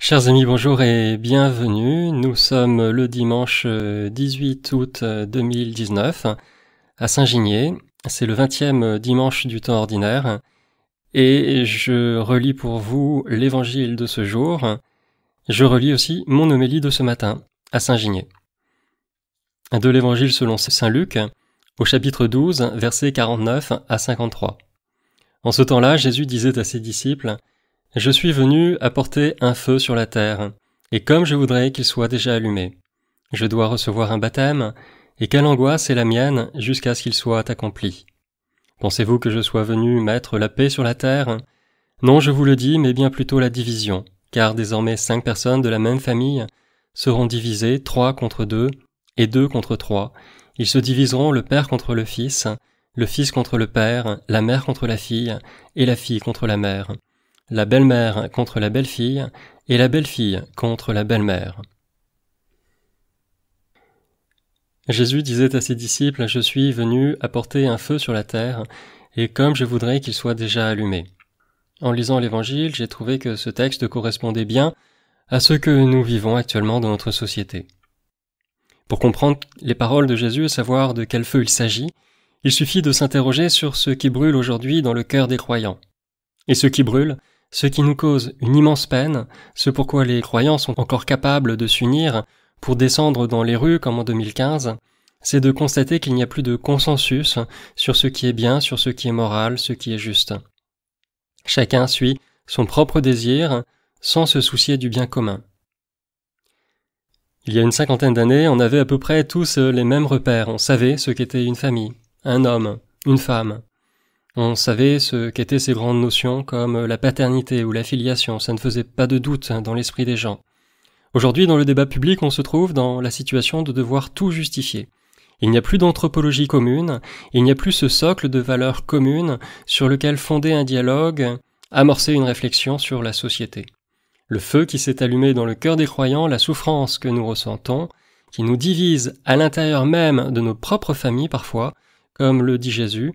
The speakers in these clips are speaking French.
Chers amis, bonjour et bienvenue. Nous sommes le dimanche 18 août 2019 à Saint-Ginier. C'est le 20e dimanche du temps ordinaire et je relis pour vous l'évangile de ce jour. Je relis aussi mon homélie de ce matin à Saint-Ginier. De l'évangile selon saint Luc au chapitre 12, versets 49 à 53. En ce temps-là, Jésus disait à ses disciples: « Je suis venu apporter un feu sur la terre, et comme je voudrais qu'il soit déjà allumé. Je dois recevoir un baptême, et quelle angoisse est la mienne jusqu'à ce qu'il soit accompli. Pensez-vous que je sois venu mettre la paix sur la terre? Non, je vous le dis, mais bien plutôt la division, car désormais 5 personnes de la même famille seront divisées, 3 contre 2, et 2 contre 3. Ils se diviseront le père contre le fils contre le père, la mère contre la fille, et la fille contre la mère. La belle-mère contre la belle-fille, et la belle-fille contre la belle-mère. » Jésus disait à ses disciples: « Je suis venu apporter un feu sur la terre, et comme je voudrais qu'il soit déjà allumé. » En lisant l'Évangile, j'ai trouvé que ce texte correspondait bien à ce que nous vivons actuellement dans notre société. Pour comprendre les paroles de Jésus et savoir de quel feu il s'agit, il suffit de s'interroger sur ce qui brûle aujourd'hui dans le cœur des croyants. Et ce qui brûle, ce qui nous cause une immense peine, ce pourquoi les croyants sont encore capables de s'unir pour descendre dans les rues comme en 2015, c'est de constater qu'il n'y a plus de consensus sur ce qui est bien, sur ce qui est moral, ce qui est juste. Chacun suit son propre désir sans se soucier du bien commun. Il y a une 50aine d'années, on avait à peu près tous les mêmes repères. On savait ce qu'était une famille, un homme, une femme. On savait ce qu'étaient ces grandes notions comme la paternité ou la filiation, ça ne faisait pas de doute dans l'esprit des gens. Aujourd'hui, dans le débat public, on se trouve dans la situation de devoir tout justifier. Il n'y a plus d'anthropologie commune, il n'y a plus ce socle de valeurs communes sur lequel fonder un dialogue, amorcer une réflexion sur la société. Le feu qui s'est allumé dans le cœur des croyants, la souffrance que nous ressentons, qui nous divise à l'intérieur même de nos propres familles parfois, comme le dit Jésus,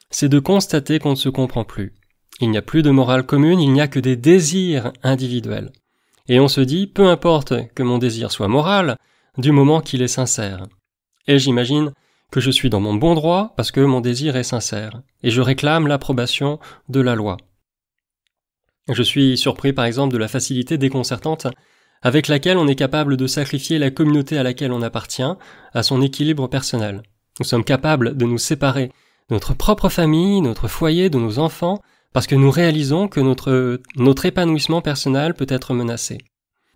c'est de constater qu'on ne se comprend plus. Il n'y a plus de morale commune, il n'y a que des désirs individuels. Et on se dit, peu importe que mon désir soit moral, du moment qu'il est sincère. Et j'imagine que je suis dans mon bon droit parce que mon désir est sincère, et je réclame l'approbation de la loi. Je suis surpris par exemple de la facilité déconcertante avec laquelle on est capable de sacrifier la communauté à laquelle on appartient à son équilibre personnel. Nous sommes capables de nous séparer de notre propre famille, notre foyer, de nos enfants, parce que nous réalisons que notre épanouissement personnel peut être menacé.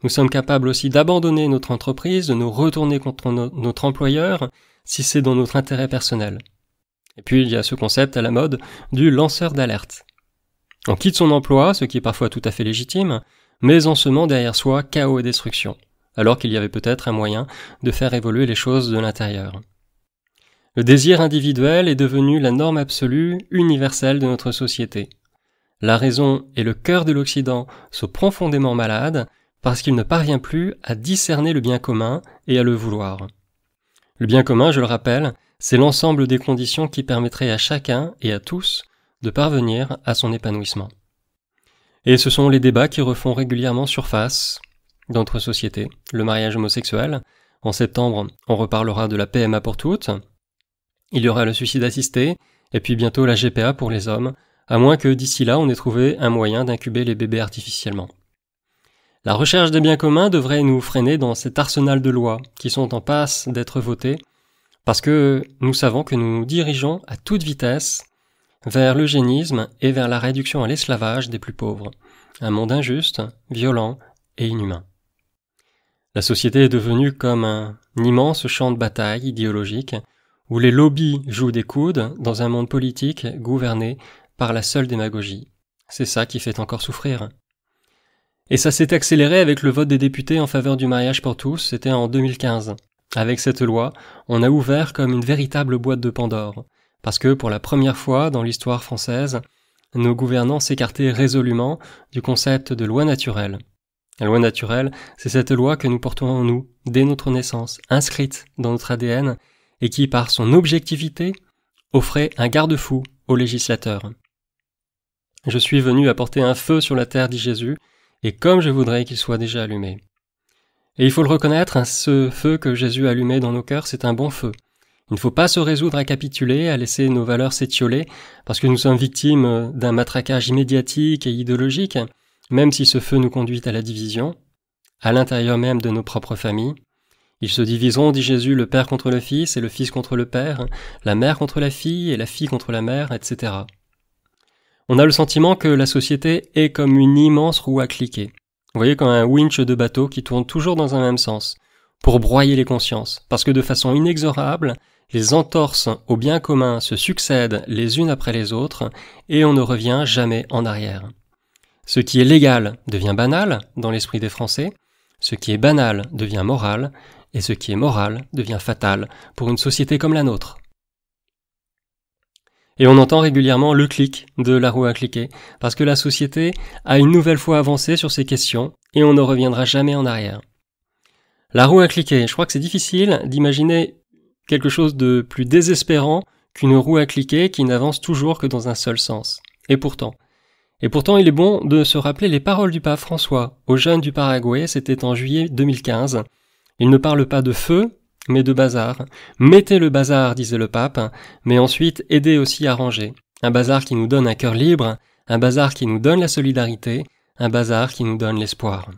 Nous sommes capables aussi d'abandonner notre entreprise, de nous retourner contre notre employeur, si c'est dans notre intérêt personnel. Et puis il y a ce concept à la mode du lanceur d'alerte. On quitte son emploi, ce qui est parfois tout à fait légitime, mais en semant derrière soi chaos et destruction, alors qu'il y avait peut-être un moyen de faire évoluer les choses de l'intérieur. Le désir individuel est devenu la norme absolue, universelle de notre société. La raison et le cœur de l'Occident sont profondément malades parce qu'il ne parvient plus à discerner le bien commun et à le vouloir. Le bien commun, je le rappelle, c'est l'ensemble des conditions qui permettraient à chacun et à tous de parvenir à son épanouissement. Et ce sont les débats qui refont régulièrement surface dans notre société. Le mariage homosexuel, en septembre, on reparlera de la PMA pour toutes. Il y aura le suicide assisté, et puis bientôt la GPA pour les hommes, à moins que d'ici là on ait trouvé un moyen d'incuber les bébés artificiellement. La recherche des biens communs devrait nous freiner dans cet arsenal de lois qui sont en passe d'être votées, parce que nous savons que nous nous dirigeons à toute vitesse vers l'eugénisme et vers la réduction à l'esclavage des plus pauvres, un monde injuste, violent et inhumain. La société est devenue comme un immense champ de bataille idéologique où les lobbies jouent des coudes dans un monde politique gouverné par la seule démagogie. C'est ça qui fait encore souffrir. Et ça s'est accéléré avec le vote des députés en faveur du mariage pour tous, c'était en 2015. Avec cette loi, on a ouvert comme une véritable boîte de Pandore, parce que pour la première fois dans l'histoire française, nos gouvernants s'écartaient résolument du concept de loi naturelle. La loi naturelle, c'est cette loi que nous portons en nous, dès notre naissance, inscrite dans notre ADN, et qui, par son objectivité, offrait un garde-fou aux législateurs. « Je suis venu apporter un feu sur la terre, dit Jésus, et comme je voudrais qu'il soit déjà allumé. Et il faut le reconnaître, ce feu que Jésus a allumé dans nos cœurs, c'est un bon feu. Il ne faut pas se résoudre à capituler, à laisser nos valeurs s'étioler, parce que nous sommes victimes d'un matraquage médiatique et idéologique, même si ce feu nous conduit à la division, à l'intérieur même de nos propres familles. Ils se diviseront, dit Jésus, le père contre le fils et le fils contre le père, la mère contre la fille et la fille contre la mère, etc. On a le sentiment que la société est comme une immense roue à cliquer. Vous voyez, comme un winch de bateau qui tourne toujours dans un même sens, pour broyer les consciences, parce que de façon inexorable, les entorses au bien commun se succèdent les unes après les autres, et on ne revient jamais en arrière. Ce qui est légal devient banal dans l'esprit des Français, ce qui est banal devient moral, et ce qui est moral devient fatal pour une société comme la nôtre. Et on entend régulièrement le clic de la roue à cliquer, parce que la société a une nouvelle fois avancé sur ces questions, et on ne reviendra jamais en arrière. La roue à cliquer, je crois que c'est difficile d'imaginer quelque chose de plus désespérant qu'une roue à cliquer qui n'avance toujours que dans un seul sens. Et pourtant, il est bon de se rappeler les paroles du pape François aux jeunes du Paraguay, c'était en juillet 2015. Il ne parle pas de feu, mais de bazar. Mettez le bazar, disait le pape, mais ensuite aidez aussi à ranger. Un bazar qui nous donne un cœur libre, un bazar qui nous donne la solidarité, un bazar qui nous donne l'espoir.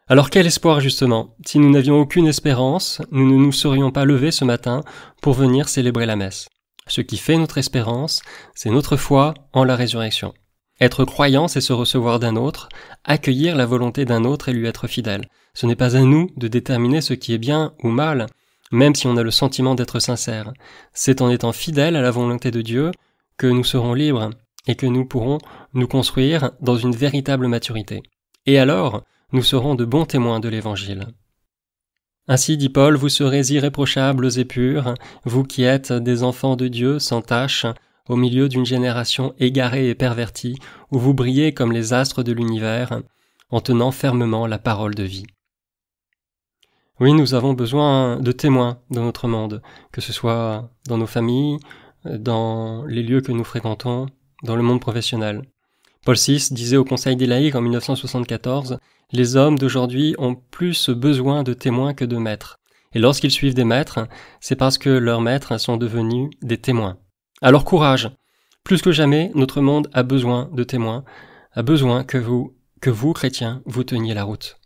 Alors quel espoir justement? Si nous n'avions aucune espérance, nous ne nous serions pas levés ce matin pour venir célébrer la messe. Ce qui fait notre espérance, c'est notre foi en la résurrection. Être croyant, c'est se recevoir d'un autre, accueillir la volonté d'un autre et lui être fidèle. Ce n'est pas à nous de déterminer ce qui est bien ou mal, même si on a le sentiment d'être sincère. C'est en étant fidèle à la volonté de Dieu que nous serons libres et que nous pourrons nous construire dans une véritable maturité. Et alors, nous serons de bons témoins de l'Évangile. Ainsi, dit Paul, vous serez irréprochables et purs, vous qui êtes des enfants de Dieu sans tache, au milieu d'une génération égarée et pervertie, où vous brillez comme les astres de l'univers, en tenant fermement la parole de vie. Oui, nous avons besoin de témoins dans notre monde, que ce soit dans nos familles, dans les lieux que nous fréquentons, dans le monde professionnel. Paul VI disait au Conseil des laïcs en 1974 « Les hommes d'aujourd'hui ont plus besoin de témoins que de maîtres. Et lorsqu'ils suivent des maîtres, c'est parce que leurs maîtres sont devenus des témoins. Alors courage. Plus que jamais, notre monde a besoin de témoins, a besoin que vous, chrétiens, vous teniez la route. »